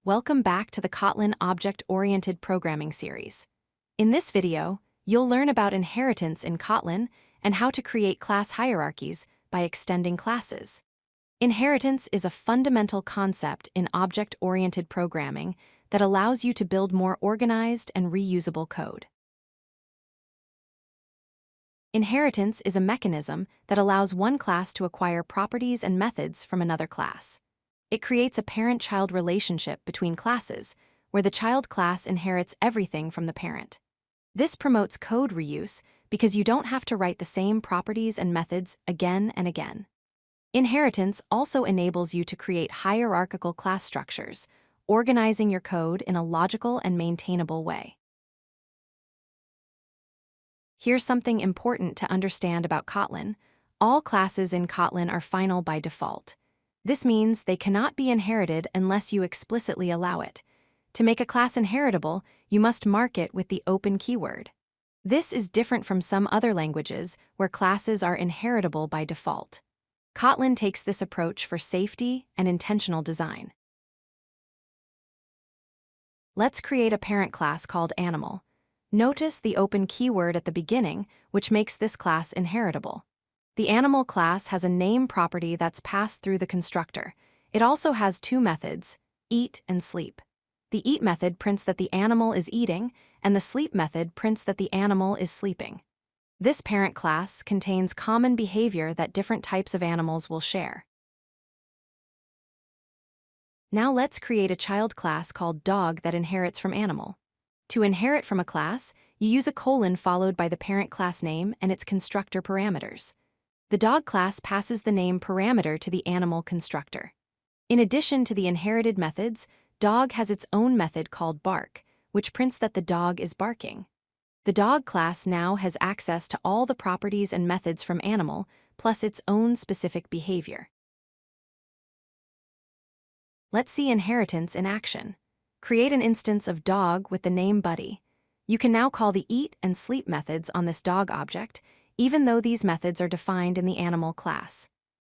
Welcome back to the Kotlin Object-Oriented Programming series. In this video, you'll learn about inheritance in Kotlin and how to create class hierarchies by extending classes. Inheritance is a fundamental concept in object-oriented programming that allows you to build more organized and reusable code. Inheritance is a mechanism that allows one class to acquire properties and methods from another class. It creates a parent-child relationship between classes, where the child class inherits everything from the parent. This promotes code reuse because you don't have to write the same properties and methods again and again. Inheritance also enables you to create hierarchical class structures, organizing your code in a logical and maintainable way. Here's something important to understand about Kotlin. All classes in Kotlin are final by default. This means they cannot be inherited unless you explicitly allow it. To make a class inheritable, you must mark it with the open keyword. This is different from some other languages where classes are inheritable by default. Kotlin takes this approach for safety and intentional design. Let's create a parent class called animal. Notice the open keyword at the beginning, which makes this class inheritable. The animal class has a name property that's passed through the constructor. It also has two methods, eat and sleep. The eat method prints that the animal is eating, and the sleep method prints that the animal is sleeping. This parent class contains common behavior that different types of animals will share. Now let's create a child class called dog that inherits from animal. To inherit from a class, you use a colon followed by the parent class name and its constructor parameters. The dog class passes the name parameter to the animal constructor. In addition to the inherited methods, dog has its own method called bark, which prints that the dog is barking. The dog class now has access to all the properties and methods from animal, plus its own specific behavior. Let's see inheritance in action. Create an instance of dog with the name buddy. You can now call the eat and sleep methods on this dog object, even though these methods are defined in the animal class.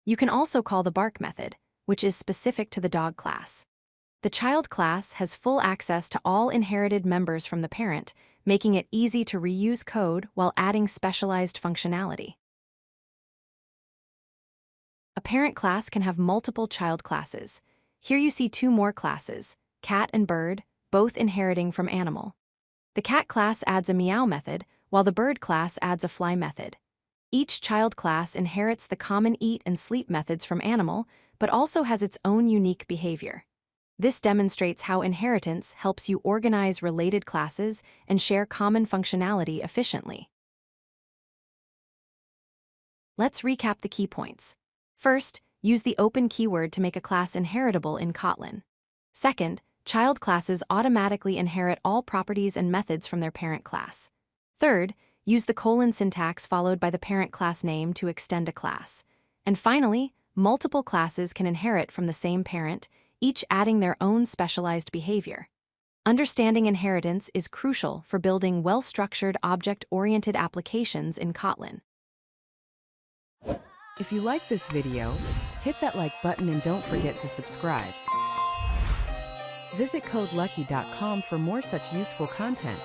You can also call the bark method, which is specific to the dog class. The child class has full access to all inherited members from the parent, making it easy to reuse code while adding specialized functionality. A parent class can have multiple child classes. Here you see two more classes, cat and bird, both inheriting from animal. The cat class adds a meow method, while the bird class adds a fly method. Each child class inherits the common eat and sleep methods from animal, but also has its own unique behavior. This demonstrates how inheritance helps you organize related classes and share common functionality efficiently. Let's recap the key points. First, use the open keyword to make a class inheritable in Kotlin. Second, child classes automatically inherit all properties and methods from their parent class. Third, use the colon syntax followed by the parent class name to extend a class. And finally, multiple classes can inherit from the same parent, each adding their own specialized behavior. Understanding inheritance is crucial for building well-structured object-oriented applications in Kotlin. If you like this video, hit that like button and don't forget to subscribe. Visit codelucky.com for more such useful content.